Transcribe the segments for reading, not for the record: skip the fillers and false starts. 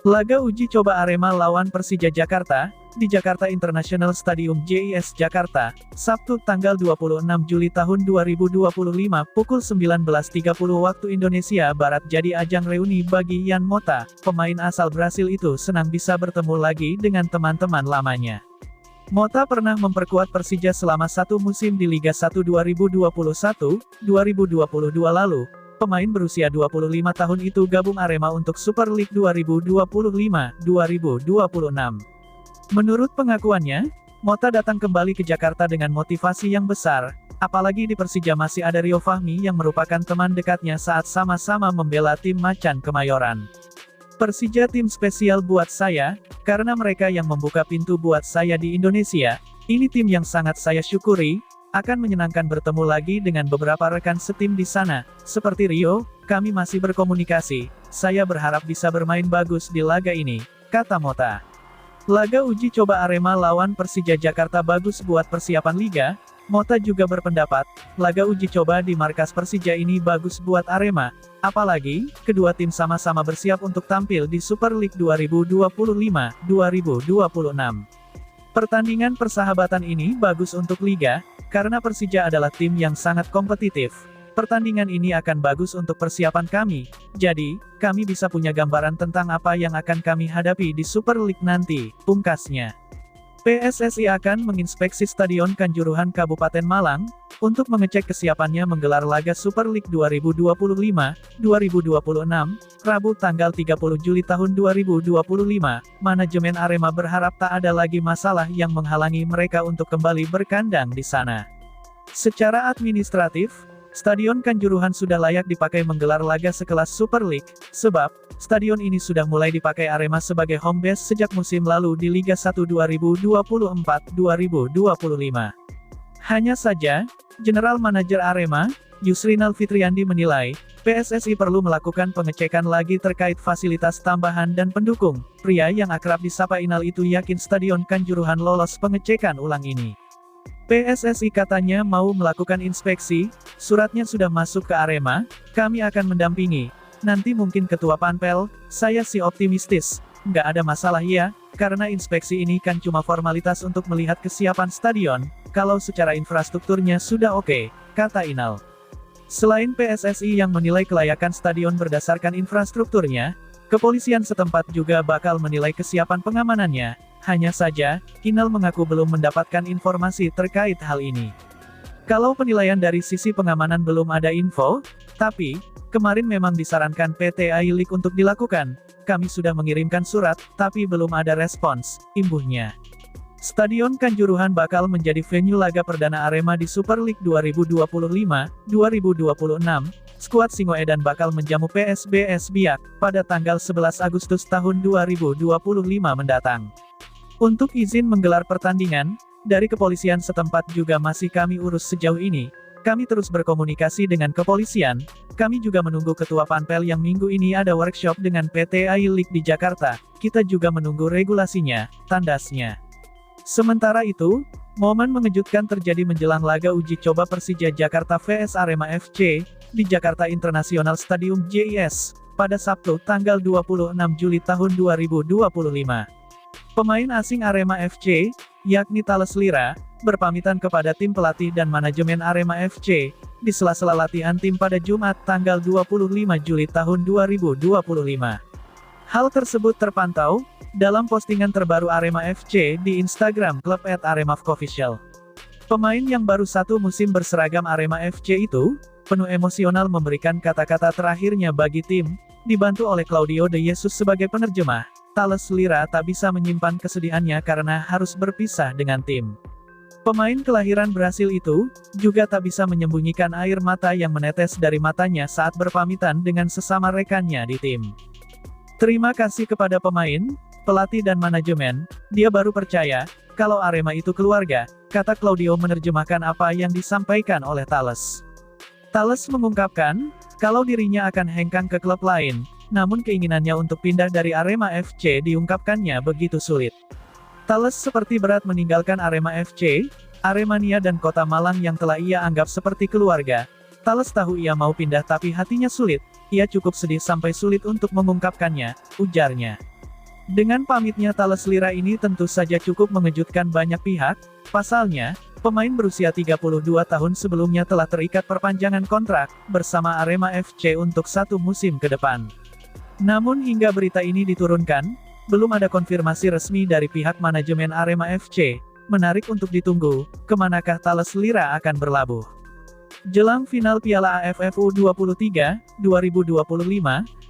Laga uji coba Arema lawan Persija Jakarta, di Jakarta International Stadium JIS Jakarta, Sabtu tanggal 26 Juli tahun 2025 pukul 19.30 waktu Indonesia Barat jadi ajang reuni bagi Yan Mota, pemain asal Brasil itu senang bisa bertemu lagi dengan teman-teman lamanya. Mota pernah memperkuat Persija selama satu musim di Liga 1 2021-2022 lalu. Pemain berusia 25 tahun itu gabung Arema untuk Super League 2025-2026. Menurut pengakuannya, Mota datang kembali ke Jakarta dengan motivasi yang besar, apalagi di Persija masih ada Rio Fahmi yang merupakan teman dekatnya saat sama-sama membela tim Macan Kemayoran. Persija tim spesial buat saya, karena mereka yang membuka pintu buat saya di Indonesia. Ini tim yang sangat saya syukuri. Akan menyenangkan bertemu lagi dengan beberapa rekan setim di sana, seperti Rio, kami masih berkomunikasi, saya berharap bisa bermain bagus di laga ini, kata Mota. Laga uji coba Arema lawan Persija Jakarta bagus buat persiapan Liga. Mota juga berpendapat, laga uji coba di markas Persija ini bagus buat Arema, apalagi, kedua tim sama-sama bersiap untuk tampil di Super League 2025-2026. Pertandingan persahabatan ini bagus untuk Liga, karena Persija adalah tim yang sangat kompetitif. Pertandingan ini akan bagus untuk persiapan kami, jadi, kami bisa punya gambaran tentang apa yang akan kami hadapi di Super League nanti, pungkasnya. PSSI akan menginspeksi Stadion Kanjuruhan Kabupaten Malang, untuk mengecek kesiapannya menggelar laga Super League 2025-2026, Rabu tanggal 30 Juli tahun 2025, manajemen Arema berharap tak ada lagi masalah yang menghalangi mereka untuk kembali berkandang di sana. Secara administratif, Stadion Kanjuruhan sudah layak dipakai menggelar laga sekelas Super League, sebab, stadion ini sudah mulai dipakai Arema sebagai home base sejak musim lalu di Liga 1 2024-2025. Hanya saja, General Manager Arema, Yusrinal Fitriandi menilai, PSSI perlu melakukan pengecekan lagi terkait fasilitas tambahan dan pendukung. Pria yang akrab disapa Inal itu yakin Stadion Kanjuruhan lolos pengecekan ulang ini. PSSI katanya mau melakukan inspeksi, suratnya sudah masuk ke Arema, kami akan mendampingi. Nanti mungkin Ketua Panpel, saya sih optimistis, nggak ada masalah ya, karena inspeksi ini kan cuma formalitas untuk melihat kesiapan stadion, kalau secara infrastrukturnya sudah oke, kata Inal. Selain PSSI yang menilai kelayakan stadion berdasarkan infrastrukturnya, kepolisian setempat juga bakal menilai kesiapan pengamanannya. Hanya saja, Inal mengaku belum mendapatkan informasi terkait hal ini. Kalau penilaian dari sisi pengamanan belum ada info, tapi, kemarin memang disarankan PT I-League untuk dilakukan, kami sudah mengirimkan surat, tapi belum ada respons, imbuhnya. Stadion Kanjuruhan bakal menjadi venue laga perdana Arema di Super League 2025-2026, skuad Singoedan bakal menjamu PSBS Biak, pada tanggal 11 Agustus tahun 2025 mendatang. Untuk izin menggelar pertandingan, dari kepolisian setempat juga masih kami urus sejauh ini. Kami terus berkomunikasi dengan kepolisian, kami juga menunggu Ketua Panpel yang minggu ini ada workshop dengan PT I-League di Jakarta, kita juga menunggu regulasinya, tandasnya. Sementara itu, momen mengejutkan terjadi menjelang laga uji coba Persija Jakarta vs Arema FC, di Jakarta International Stadium JIS, pada Sabtu tanggal 26 Juli tahun 2025. Pemain asing Arema FC, yakni Thales Lira, berpamitan kepada tim pelatih dan manajemen Arema FC, di sela-sela latihan tim pada Jumat tanggal 25 Juli tahun 2025. Hal tersebut terpantau, dalam postingan terbaru Arema FC di Instagram klub @aremafofficial. Pemain yang baru satu musim berseragam Arema FC itu, penuh emosional memberikan kata-kata terakhirnya bagi tim, dibantu oleh Claudio De Jesus sebagai penerjemah. Thales Lira tak bisa menyimpan kesedihannya karena harus berpisah dengan tim. Pemain kelahiran Brasil itu, juga tak bisa menyembunyikan air mata yang menetes dari matanya saat berpamitan dengan sesama rekannya di tim. Terima kasih kepada pemain, pelatih dan manajemen, dia baru percaya, kalau Arema itu keluarga, kata Claudio menerjemahkan apa yang disampaikan oleh Thales. Thales mengungkapkan, kalau dirinya akan hengkang ke klub lain, namun keinginannya untuk pindah dari Arema FC diungkapkannya begitu sulit. Thales seperti berat meninggalkan Arema FC, Aremania dan kota Malang yang telah ia anggap seperti keluarga. Thales tahu ia mau pindah tapi hatinya sulit, ia cukup sedih sampai sulit untuk mengungkapkannya, ujarnya. Dengan pamitnya Thales Lira ini tentu saja cukup mengejutkan banyak pihak, pasalnya, pemain berusia 32 tahun sebelumnya telah terikat perpanjangan kontrak, bersama Arema FC untuk 1 musim ke depan. Namun hingga berita ini diturunkan, belum ada konfirmasi resmi dari pihak manajemen Arema FC, menarik untuk ditunggu, kemanakah Thales Lira akan berlabuh. Jelang final Piala AFF U23, 2025,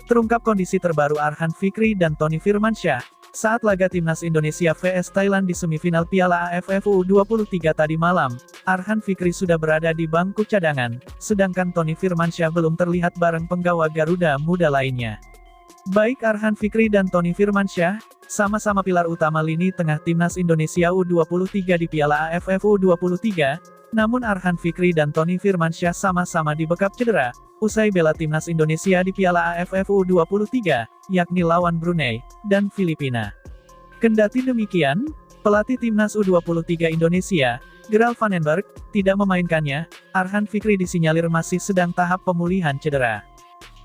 terungkap kondisi terbaru Arhan Fikri dan Tony Firmansyah, saat laga Timnas Indonesia vs Thailand di semifinal Piala AFF U23 tadi malam. Arhan Fikri sudah berada di bangku cadangan, sedangkan Tony Firmansyah belum terlihat bareng penggawa Garuda Muda lainnya. Baik Arhan Fikri dan Tony Firmansyah, sama-sama pilar utama lini tengah Timnas Indonesia U23 di Piala AFF U23, namun Arhan Fikri dan Tony Firmansyah sama-sama dibekap cedera, usai bela Timnas Indonesia di Piala AFF U23, yakni lawan Brunei dan Filipina. Kendati demikian, pelatih Timnas U23 Indonesia, Gerald Vandenberg, tidak memainkannya. Arhan Fikri disinyalir masih sedang tahap pemulihan cedera.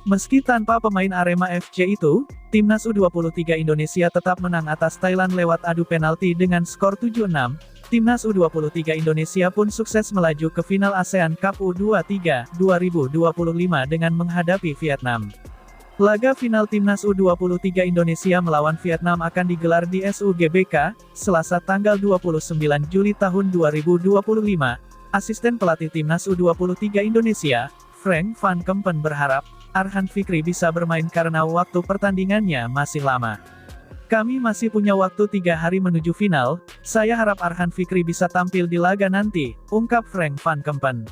Meski tanpa pemain Arema FC itu, Timnas U23 Indonesia tetap menang atas Thailand lewat adu penalti dengan skor 7-6. Timnas U23 Indonesia pun sukses melaju ke final ASEAN Cup U23 2025 dengan menghadapi Vietnam. Laga final Timnas U23 Indonesia melawan Vietnam akan digelar di SUGBK, Selasa tanggal 29 Juli tahun 2025. Asisten pelatih Timnas U23 Indonesia, Frank van Kempen berharap, Arhan Fikri bisa bermain karena waktu pertandingannya masih lama. Kami masih punya waktu 3 hari menuju final, saya harap Arhan Fikri bisa tampil di laga nanti, ungkap Frank van Kempen.